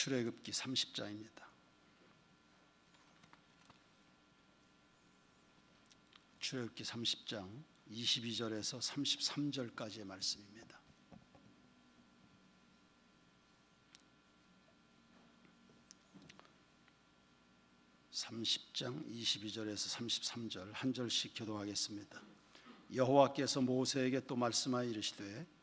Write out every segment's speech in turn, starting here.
출애굽기 30장입니다. 출애굽기 30장 22절에서 33절까지의 말씀입니다. (30장) 22절에서 33절 한 절씩 교독하겠습니다. 여호와께서 모세에게 또 말씀하여 이르시되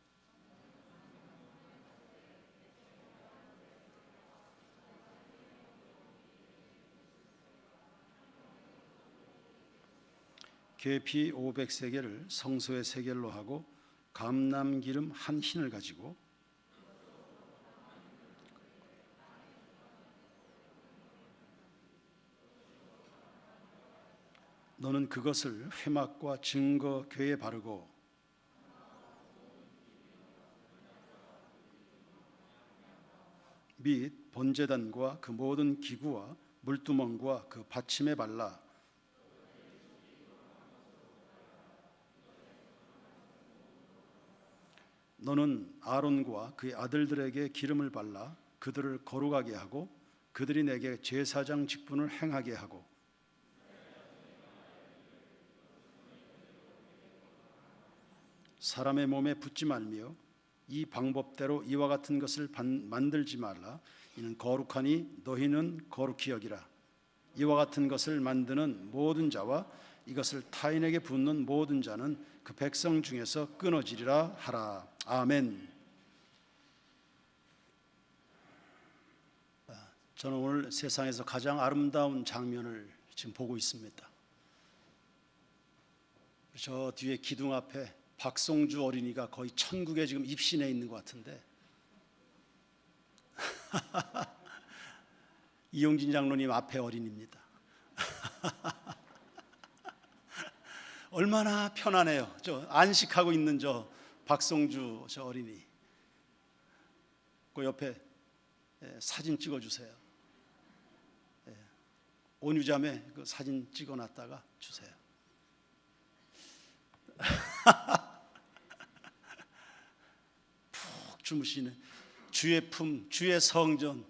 계피 500세겔을 성소의 세겔로 하고 감람기름 한 흰을 가지고 너는 그것을 회막과 증거궤에 바르고 및 번제단과 그 모든 기구와 물두멍과 그 받침에 발라 너는 아론과 그의 아들들에게 기름을 발라 그들을 거룩하게 하고 그들이 내게 제사장 직분을 행하게 하고 사람의 몸에 붓지 말며 이 방법대로 이와 같은 것을 만들지 말라. 이는 거룩하니 너희는 거룩히 여기라. 이와 같은 것을 만드는 모든 자와 이것을 타인에게 붓는 모든 자는 그 백성 중에서 끊어지리라 하라. 아멘. 저는 오늘 세상에서 가장 아름다운 장면을 지금 보고 있습니다. 저 뒤에 기둥 앞에 박성주 어린이가 거의 천국에 지금 입신해 있는 것 같은데 이용진 장로님 앞에 어린이입니다. 얼마나 편안해요. 저 안식하고 있는 저 박성주 저 어린이. 그 옆에 사진 찍어주세요. 온유자매 그 사진 찍어놨다가 주세요. 푹 주무시네. 주의 품, 주의 성전.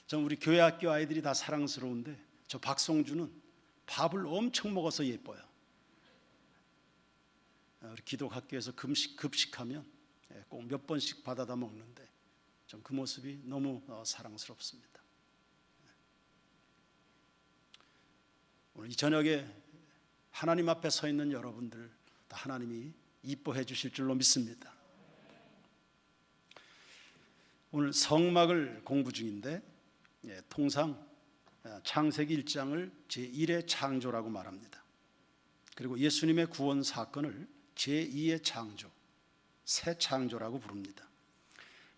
전 우리 교회 학교 아이들이 다 사랑스러운데 저 박성주는 밥을 엄청 먹어서 예뻐요. 우리 기독학교에서 급식하면 꼭 몇 번씩 받아다 먹는데 전 그 모습이 너무 사랑스럽습니다. 오늘 이 저녁에 하나님 앞에 서 있는 여러분들 다 하나님이 이뻐해 주실 줄로 믿습니다. 오늘 성막을 공부 중인데 통상 창세기 1장을 제1의 창조라고 말합니다. 그리고 예수님의 구원 사건을 제2의 창조, 새 창조라고 부릅니다.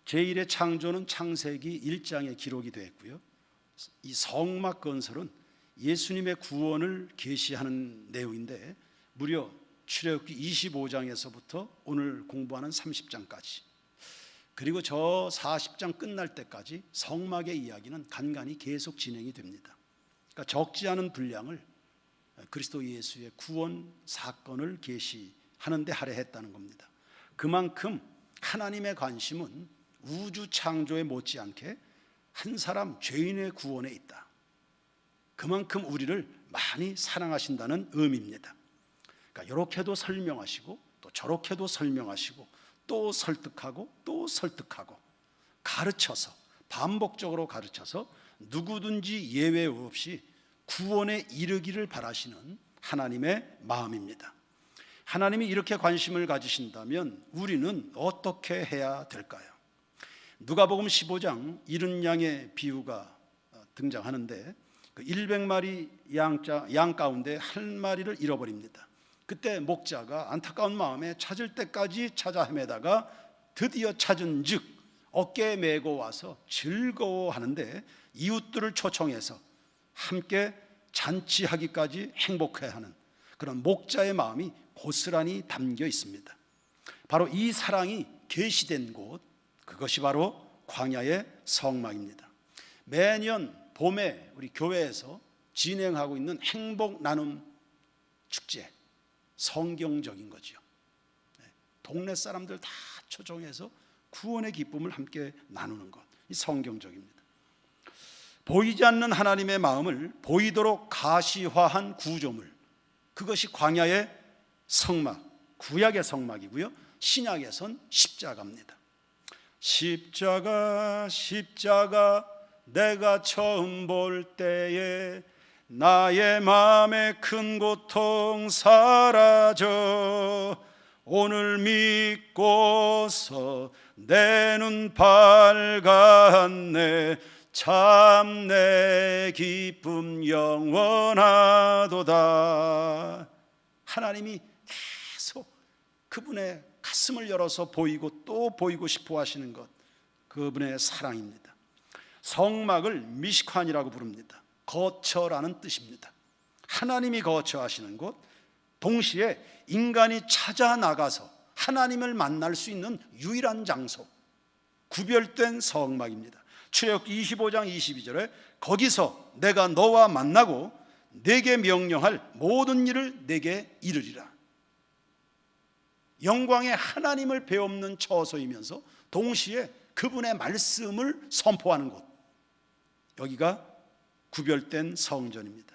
제1의 창조는 창세기 1장에 기록이 되어 있고요. 이 성막 건설은 예수님의 구원을 계시하는 내용인데 무려 출애굽기 25장에서부터 오늘 공부하는 30장까지 그리고 저 40장 끝날 때까지 성막의 이야기는 간간히 계속 진행이 됩니다. 그러니까 적지 않은 분량을 그리스도 예수의 구원 사건을 계시하는 데 할애했다는 겁니다. 그만큼 하나님의 관심은 우주 창조에 못지않게 한 사람 죄인의 구원에 있다. 그만큼 우리를 많이 사랑하신다는 의미입니다. 그러니까 이렇게도 설명하시고 또 저렇게도 설명하시고 또 설득하고 또 설득하고 가르쳐서 반복적으로 가르쳐서 누구든지 예외 없이 구원에 이르기를 바라시는 하나님의 마음입니다. 하나님이 이렇게 관심을 가지신다면 우리는 어떻게 해야 될까요? 누가복음 15장 이른 양의 비유가 등장하는데 그 100마리 양 가운데 한 마리를 잃어버립니다. 그때 목자가 안타까운 마음에 찾을 때까지 찾아 헤매다가 드디어 찾은 즉 어깨에 메고 와서 즐거워하는데 이웃들을 초청해서 함께 잔치하기까지 행복해하는 그런 목자의 마음이 고스란히 담겨 있습니다. 바로 이 사랑이 계시된 곳, 그것이 바로 광야의 성막입니다. 매년 봄에 우리 교회에서 진행하고 있는 행복 나눔 축제, 성경적인 거죠. 동네 사람들 다 초청해서 구원의 기쁨을 함께 나누는 것, 이 성경적입니다. 보이지 않는 하나님의 마음을 보이도록 가시화한 구조물, 그것이 광야의 성막, 구약의 성막이고요, 신약에선 십자가입니다. 십자가 십자가 내가 처음 볼 때에 나의 마음의 큰 고통 사라져 오늘 믿고서 내 눈 밝았네 참 내 기쁨 영원하도다. 하나님이 계속 그분의 가슴을 열어서 보이고 또 보이고 싶어 하시는 것, 그분의 사랑입니다. 성막을 미시칸이라고 부릅니다. 거처라는 뜻입니다. 하나님이 거처하시는 곳, 동시에 인간이 찾아 나가서 하나님을 만날 수 있는 유일한 장소, 구별된 성막입니다. 출애굽기 25장 22절에 거기서 내가 너와 만나고 내게 명령할 모든 일을 내게 이르리라. 영광의 하나님을 배움는 처소이면서 동시에 그분의 말씀을 선포하는 곳, 여기가 구별된 성전입니다.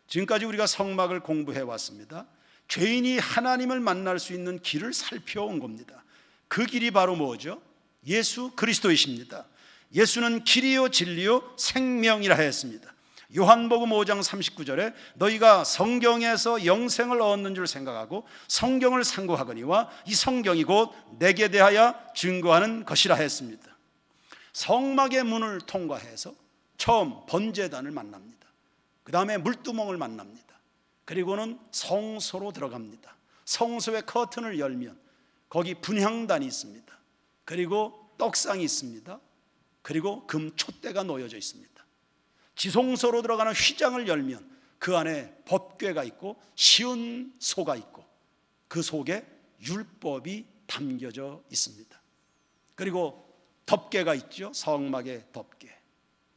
지금까지 우리가 성막을 공부해 왔습니다. 죄인이 하나님을 만날 수 있는 길을 살펴온 겁니다. 그 길이 바로 뭐죠? 예수 그리스도이십니다. 예수는 길이요 진리요 생명이라 했습니다. 요한복음 5장 39절에 너희가 성경에서 영생을 얻는 줄 생각하고 성경을 상고하거니와 이 성경이 곧 내게 대하여 증거하는 것이라 했습니다. 성막의 문을 통과해서 처음 번제단을 만납니다. 그 다음에 물두멍을 만납니다. 그리고는 성소로 들어갑니다. 성소의 커튼을 열면 거기 분향단이 있습니다. 그리고 떡상이 있습니다. 그리고 금 촛대가 놓여져 있습니다. 지성소로 들어가는 휘장을 열면 그 안에 법궤가 있고 시은소가 있고 그 속에 율법이 담겨져 있습니다. 그리고 덮개가 있죠. 성막의 덮개.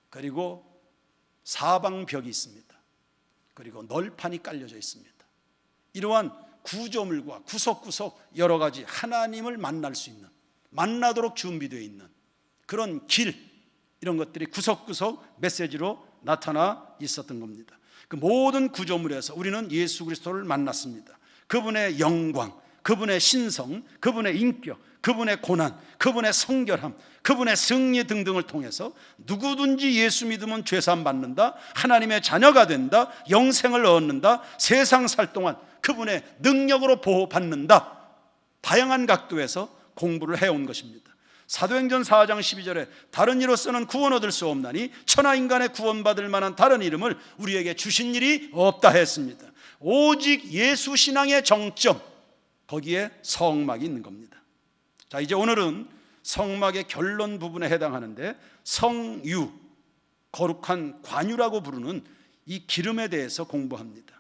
그리고 사방벽이 있습니다. 그리고 널판이 깔려져 있습니다. 이러한 구조물과 구석구석 여러 가지 하나님을 만날 수 있는, 만나도록 준비되어 있는 그런 길, 이런 것들이 구석구석 메시지로 나타나 있었던 겁니다. 그 모든 구조물에서 우리는 예수 그리스도를 만났습니다. 그분의 영광, 그분의 신성, 그분의 인격, 그분의 고난, 그분의 성결함, 그분의 승리 등등을 통해서 누구든지 예수 믿으면 죄사함 받는다, 하나님의 자녀가 된다, 영생을 얻는다, 세상 살 동안 그분의 능력으로 보호받는다, 다양한 각도에서 공부를 해온 것입니다. 사도행전 4장 12절에 다른 이로서는 구원 얻을 수 없나니 천하 인간의 구원받을 만한 다른 이름을 우리에게 주신 일이 없다 했습니다. 오직 예수 신앙의 정점, 거기에 성막이 있는 겁니다. 자, 이제 오늘은 성막의 결론 부분에 해당하는데 성유, 거룩한 관유라고 부르는 이 기름에 대해서 공부합니다.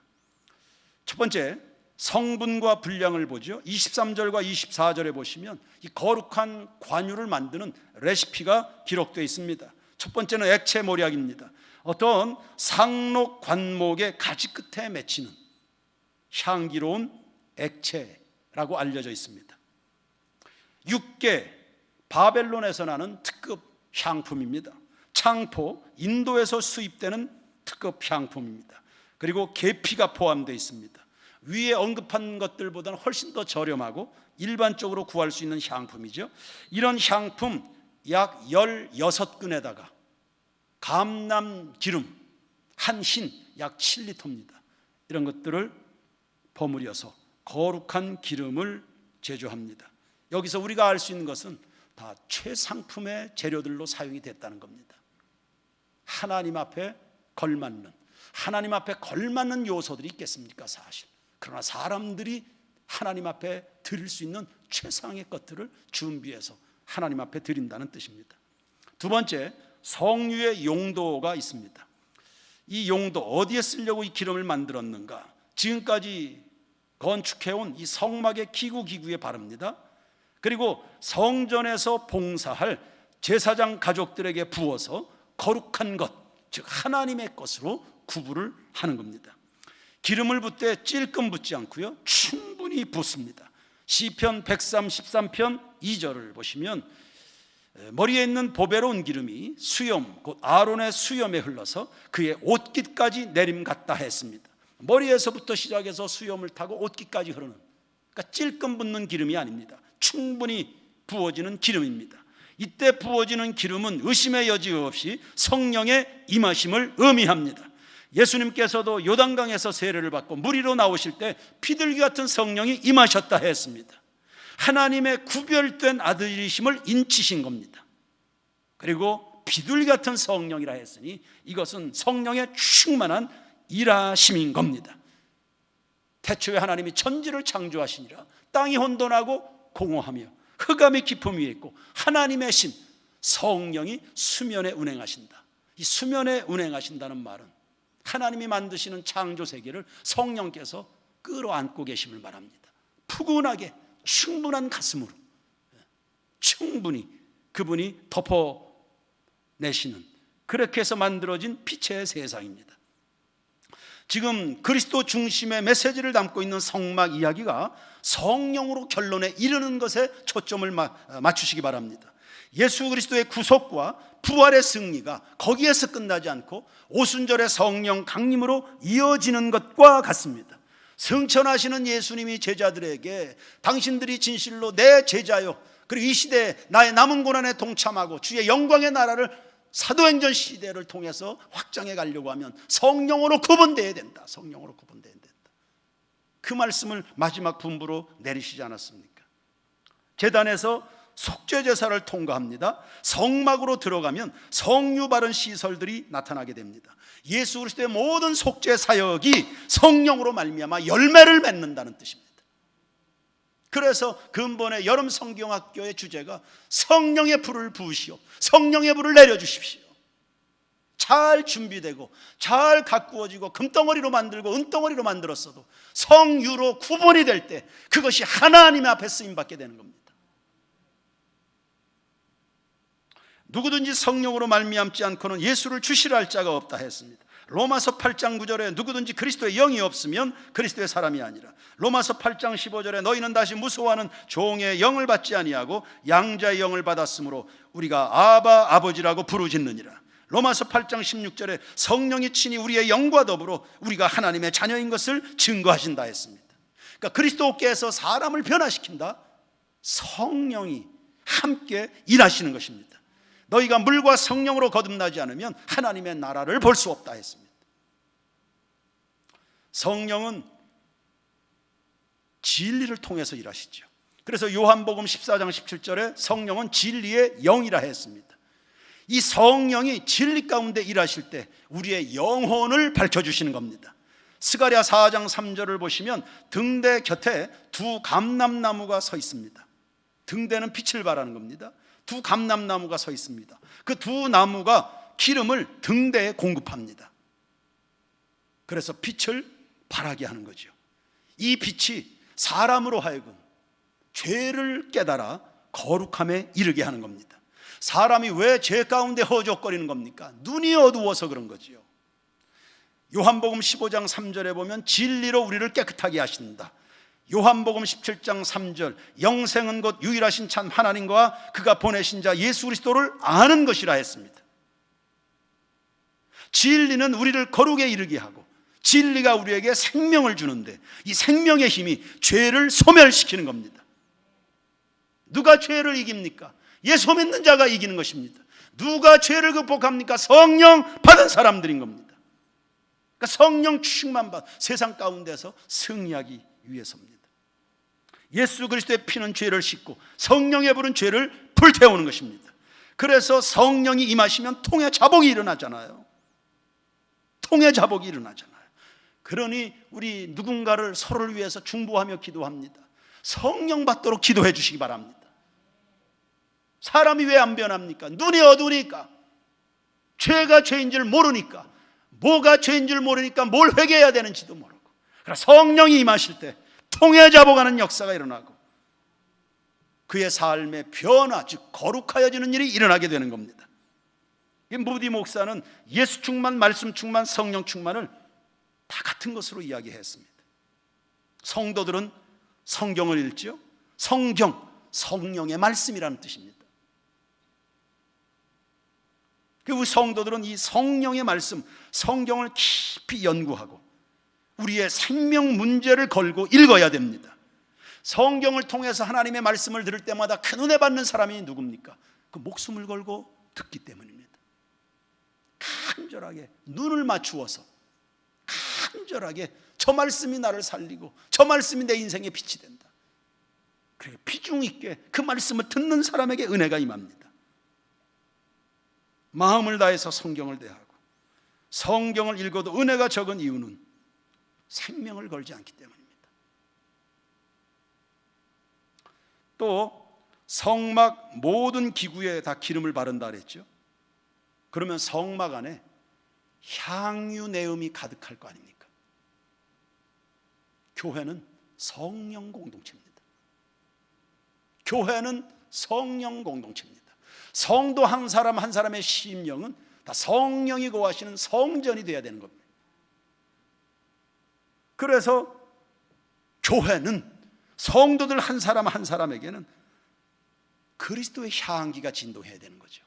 첫 번째, 성분과 분량을 보죠. 23절과 24절에 보시면 이 거룩한 관유를 만드는 레시피가 기록되어 있습니다. 첫 번째는 액체 모략입니다. 어떤 상록 관목의 가지 끝에 맺히는 향기로운 액체라고 알려져 있습니다. 육계, 바벨론에서 나는 특급 향품입니다. 창포, 인도에서 수입되는 특급 향품입니다. 그리고 계피가 포함되어 있습니다. 위에 언급한 것들보다는 훨씬 더 저렴하고 일반적으로 구할 수 있는 향품이죠. 이런 향품 약 16근에다가 감람 기름 한 흰 약 7리터입니다. 이런 것들을 버무려서 거룩한 기름을 제조합니다. 여기서 우리가 알 수 있는 것은 다 최상품의 재료들로 사용이 됐다는 겁니다. 하나님 앞에 걸맞는, 하나님 앞에 걸맞는 요소들이 있겠습니까? 사실. 그러나 사람들이 하나님 앞에 드릴 수 있는 최상의 것들을 준비해서 하나님 앞에 드린다는 뜻입니다. 두 번째, 성유의 용도가 있습니다. 이 용도, 어디에 쓰려고 이 기름을 만들었는가? 지금까지 건축해온 이 성막의 기구에 바릅니다. 그리고 성전에서 봉사할 제사장 가족들에게 부어서 거룩한 것, 즉 하나님의 것으로 구분을 하는 겁니다. 기름을 붓되 찔끔 붓지 않고요, 충분히 붓습니다. 시편 133편 2절을 보시면 머리에 있는 보배로운 기름이 수염 곧 아론의 수염에 흘러서 그의 옷깃까지 내림갔다 했습니다. 머리에서부터 시작해서 수염을 타고 옷깃까지 흐르는, 그러니까 찔끔 붙는 기름이 아닙니다. 충분히 부어지는 기름입니다. 이때 부어지는 기름은 의심의 여지 없이 성령의 임하심을 의미합니다. 예수님께서도 요단강에서 세례를 받고 물 위로 나오실 때 비둘기 같은 성령이 임하셨다 했습니다. 하나님의 구별된 아들이심을 인치신 겁니다. 그리고 비둘기 같은 성령이라 했으니 이것은 성령의 충만한 일하심인 겁니다. 태초에 하나님이 천지를 창조하시니라 땅이 혼돈하고 공허하며 흑암이 깊음 위에 있고 하나님의 신 성령이 수면에 운행하신다. 이 수면에 운행하신다는 말은 하나님이 만드시는 창조 세계를 성령께서 끌어안고 계심을 말합니다. 푸근하게 충분한 가슴으로 충분히 그분이 덮어내시는, 그렇게 해서 만들어진 빛의 세상입니다. 지금 그리스도 중심의 메시지를 담고 있는 성막 이야기가 성령으로 결론에 이르는 것에 초점을 맞추시기 바랍니다. 예수 그리스도의 구속과 부활의 승리가 거기에서 끝나지 않고 오순절의 성령 강림으로 이어지는 것과 같습니다. 승천하시는 예수님이 제자들에게 당신들이 진실로 내 제자요, 그리고 이 시대에 나의 남은 고난에 동참하고 주의 영광의 나라를 사도행전 시대를 통해서 확장해 가려고 하면 성령으로 구분되어야 된다. 성령으로 구분되어야 된다. 그 말씀을 마지막 분부로 내리시지 않았습니까? 제단에서 속죄 제사를 통과합니다. 성막으로 들어가면 성유 바른 시설들이 나타나게 됩니다. 예수 그리스도의 모든 속죄 사역이 성령으로 말미암아 열매를 맺는다는 뜻입니다. 그래서 근본의 여름 성경학교의 주제가 성령의 불을 부으시오, 성령의 불을 내려주십시오. 잘 준비되고 잘 가꾸어지고 금덩어리로 만들고 은덩어리로 만들었어도 성유로 구분이 될 때 그것이 하나님의 앞에 쓰임받게 되는 겁니다. 누구든지 성령으로 말미암지 않고는 예수를 주시라 할 자가 없다 했습니다. 로마서 8장 9절에 누구든지 그리스도의 영이 없으면 그리스도의 사람이 아니라, 로마서 8장 15절에 너희는 다시 무서워하는 종의 영을 받지 아니하고 양자의 영을 받았으므로 우리가 아바 아버지라고 부르짖느니라. 로마서 8장 16절에 성령이 친히 우리의 영과 더불어 우리가 하나님의 자녀인 것을 증거하신다 했습니다. 그러니까 그리스도께서 사람을 변화시킨다, 성령이 함께 일하시는 것입니다. 너희가 물과 성령으로 거듭나지 않으면 하나님의 나라를 볼 수 없다 했습니다. 성령은 진리를 통해서 일하시죠. 그래서 요한복음 14장 17절에 성령은 진리의 영이라 했습니다. 이 성령이 진리 가운데 일하실 때 우리의 영혼을 밝혀주시는 겁니다. 스가랴 4장 3절을 보시면 등대 곁에 두 감람나무가 서 있습니다. 등대는 빛을 발하는 겁니다. 두 감람나무가 서 있습니다. 그 두 나무가 기름을 등대에 공급합니다. 그래서 빛을 발하게 하는 거죠. 이 빛이 사람으로 하여금 죄를 깨달아 거룩함에 이르게 하는 겁니다. 사람이 왜 죄 가운데 허우적거리는 겁니까? 눈이 어두워서 그런 거지요. 요한복음 15장 3절에 보면 진리로 우리를 깨끗하게 하신다. 요한복음 17장 3절 영생은 곧 유일하신 참 하나님과 그가 보내신 자 예수 그리스도를 아는 것이라 했습니다. 진리는 우리를 거룩에 이르게 하고 진리가 우리에게 생명을 주는데 이 생명의 힘이 죄를 소멸시키는 겁니다. 누가 죄를 이깁니까? 예수 믿는 자가 이기는 것입니다. 누가 죄를 극복합니까? 성령 받은 사람들인 겁니다. 그러니까 성령 충만 받아 세상 가운데서 승리하기 위해서입니다. 예수 그리스도의 피는 죄를 씻고 성령의 불은 죄를 불태우는 것입니다. 그래서 성령이 임하시면 통의 자복이 일어나잖아요. 통의 자복이 일어나잖아요. 그러니 우리 누군가를 서로를 위해서 중보하며 기도합니다. 성령 받도록 기도해 주시기 바랍니다. 사람이 왜 안 변합니까? 눈이 어두우니까, 죄가 죄인 줄 모르니까, 뭐가 죄인 줄 모르니까 뭘 회개해야 되는지도 모르고. 그러나 성령이 임하실 때 통해 잡아가는 역사가 일어나고 그의 삶의 변화, 즉 거룩하여지는 일이 일어나게 되는 겁니다. 무디 목사는 예수 충만, 말씀 충만, 성령 충만을 다 같은 것으로 이야기했습니다. 성도들은 성경을 읽지요, 성경, 성령의 말씀이라는 뜻입니다. 그리고 성도들은 이 성령의 말씀, 성경을 깊이 연구하고 우리의 생명 문제를 걸고 읽어야 됩니다. 성경을 통해서 하나님의 말씀을 들을 때마다 큰 은혜 받는 사람이 누굽니까? 그 목숨을 걸고 듣기 때문입니다. 간절하게 눈을 맞추어서 간절하게 저 말씀이 나를 살리고 저 말씀이 내 인생의 빛이 된다. 그래, 비중 있게 그 말씀을 듣는 사람에게 은혜가 임합니다. 마음을 다해서 성경을 대하고 성경을 읽어도 은혜가 적은 이유는 생명을 걸지 않기 때문입니다. 또 성막 모든 기구에 다 기름을 바른다 그랬죠. 그러면 성막 안에 향유 내음이 가득할 거 아닙니까? 교회는 성령 공동체입니다. 교회는 성령 공동체입니다. 성도 한 사람 한 사람의 심령은 다 성령이 거하시는 성전이 되어야 되는 겁니다. 그래서 교회는 성도들 한 사람 한 사람에게는 그리스도의 향기가 진동해야 되는 거죠.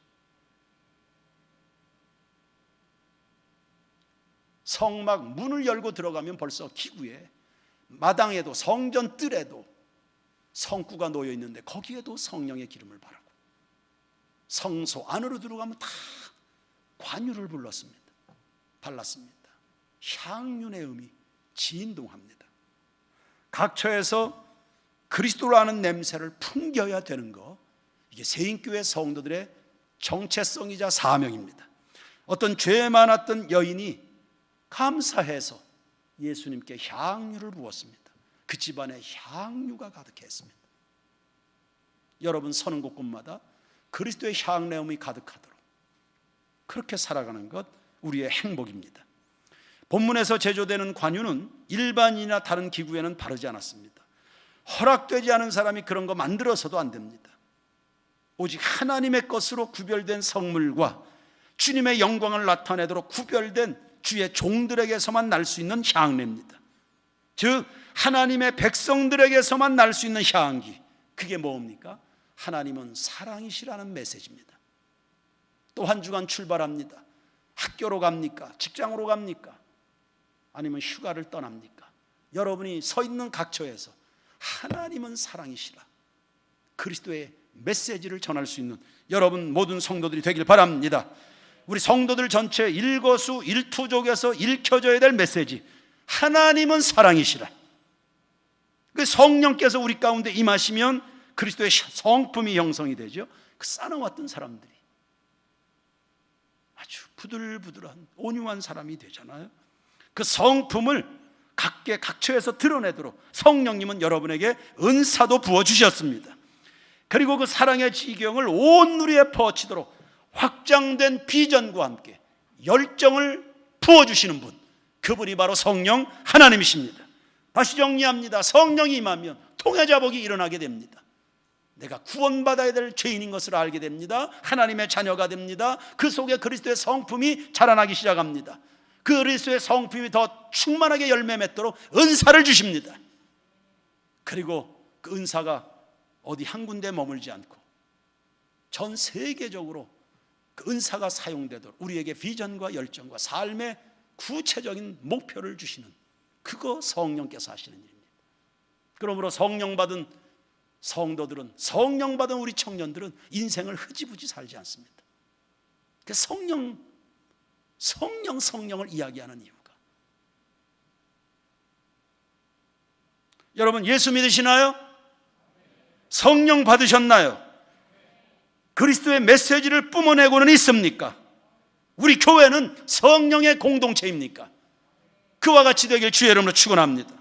성막 문을 열고 들어가면 벌써 기구에 마당에도 성전 뜰에도 성구가 놓여 있는데 거기에도 성령의 기름을 바르고 성소 안으로 들어가면 다 관유를 발랐습니다. 향윤의 음이 진동합니다. 각 처에서 그리스도라는 냄새를 풍겨야 되는 거, 이게 세인교회 성도들의 정체성이자 사명입니다. 어떤 죄 많았던 여인이 감사해서 예수님께 향유를 부었습니다. 그 집안에 향유가 가득했습니다. 여러분 서는 곳곳마다 그리스도의 향내음이 가득하도록 그렇게 살아가는 것 우리의 행복입니다. 본문에서 제조되는 관유는 일반이나 다른 기구에는 바르지 않았습니다. 허락되지 않은 사람이 그런 거 만들어서도 안 됩니다. 오직 하나님의 것으로 구별된 성물과 주님의 영광을 나타내도록 구별된 주의 종들에게서만 날 수 있는 향내입니다. 즉 하나님의 백성들에게서만 날 수 있는 향기, 그게 뭡니까? 하나님은 사랑이시라는 메시지입니다. 또 한 주간 출발합니다. 학교로 갑니까? 직장으로 갑니까? 아니면 휴가를 떠납니까? 여러분이 서 있는 각처에서 하나님은 사랑이시라 그리스도의 메시지를 전할 수 있는 여러분 모든 성도들이 되길 바랍니다. 우리 성도들 전체 일거수 일투족에서 읽혀져야 될 메시지, 하나님은 사랑이시라. 그 성령께서 우리 가운데 임하시면 그리스도의 성품이 형성이 되죠. 그 쌓아왔던 사람들이 아주 부들부들한 온유한 사람이 되잖아요. 그 성품을 각계 각처에서 드러내도록 성령님은 여러분에게 은사도 부어주셨습니다. 그리고 그 사랑의 지경을 온 누리에 퍼치도록 확장된 비전과 함께 열정을 부어주시는 분, 그분이 바로 성령 하나님이십니다. 다시 정리합니다. 성령이 임하면 통해자복이 일어나게 됩니다. 내가 구원받아야 될 죄인인 것을 알게 됩니다. 하나님의 자녀가 됩니다. 그 속에 그리스도의 성품이 자라나기 시작합니다. 그리스도의 성품이 더 충만하게 열매 맺도록 은사를 주십니다. 그리고 그 은사가 어디 한 군데 머물지 않고 전 세계적으로 그 은사가 사용되도록 우리에게 비전과 열정과 삶의 구체적인 목표를 주시는, 그거 성령께서 하시는 일입니다. 그러므로 성령 받은 성도들은, 성령 받은 우리 청년들은 인생을 흐지부지 살지 않습니다. 성령을 이야기하는 이유가, 여러분 예수 믿으시나요? 성령 받으셨나요? 그리스도의 메시지를 뿜어내고는 있습니까? 우리 교회는 성령의 공동체입니까? 그와 같이 되길 주의 이름으로 축원합니다.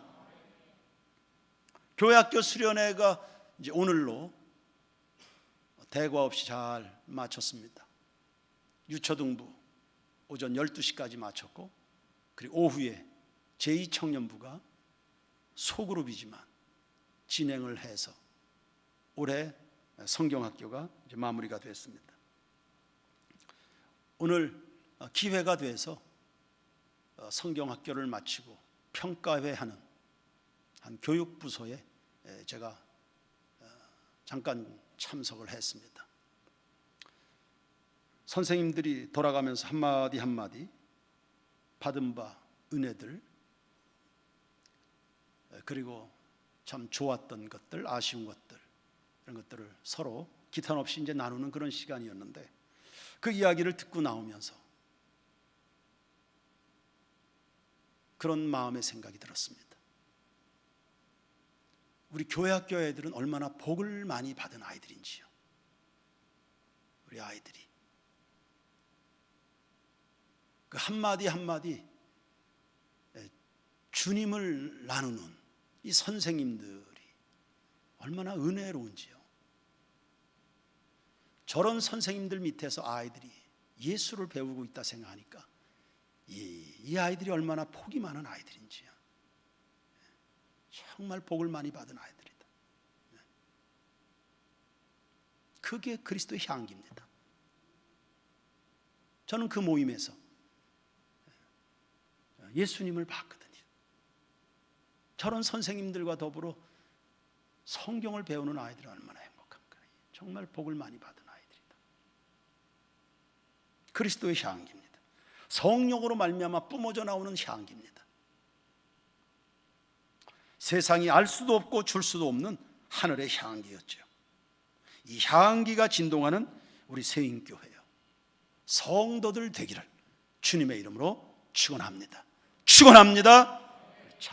교회학교 수련회가 이제 오늘로 대과 없이 잘 마쳤습니다. 유초등부 오전 12시까지 마쳤고, 그리고 오후에 제2청년부가 소그룹이지만 진행을 해서 올해 성경학교가 이제 마무리가 됐습니다. 오늘 기회가 돼서 성경학교를 마치고 평가회하는 한 교육부서에 제가 잠깐 참석을 했습니다. 선생님들이 돌아가면서 한마디 한마디 받은 바 은혜들, 그리고 참 좋았던 것들, 아쉬운 것들, 이런 것들을 서로 기탄 없이 이제 나누는 그런 시간이었는데, 그 이야기를 듣고 나오면서 그런 마음의 생각이 들었습니다. 우리 교회 학교 애들은 얼마나 복을 많이 받은 아이들인지요. 우리 아이들이 그 한마디 한마디 주님을 나누는 이 선생님들이 얼마나 은혜로운지요. 저런 선생님들 밑에서 아이들이 예수를 배우고 있다 생각하니까 이 아이들이 얼마나 복이 많은 아이들인지요. 정말 복을 많이 받은 아이들이다. 그게 그리스도의 향기입니다. 저는 그 모임에서 예수님을 봤거든요. 저런 선생님들과 더불어 성경을 배우는 아이들은 얼마나 행복한가. 정말 복을 많이 받은 아이들이다. 그리스도의 향기입니다. 성령으로 말미암아 뿜어져 나오는 향기입니다. 세상이 알 수도 없고 줄 수도 없는 하늘의 향기였죠. 이 향기가 진동하는 우리 세인교회요, 성도들 되기를 주님의 이름으로 축원합니다. 축원합니다.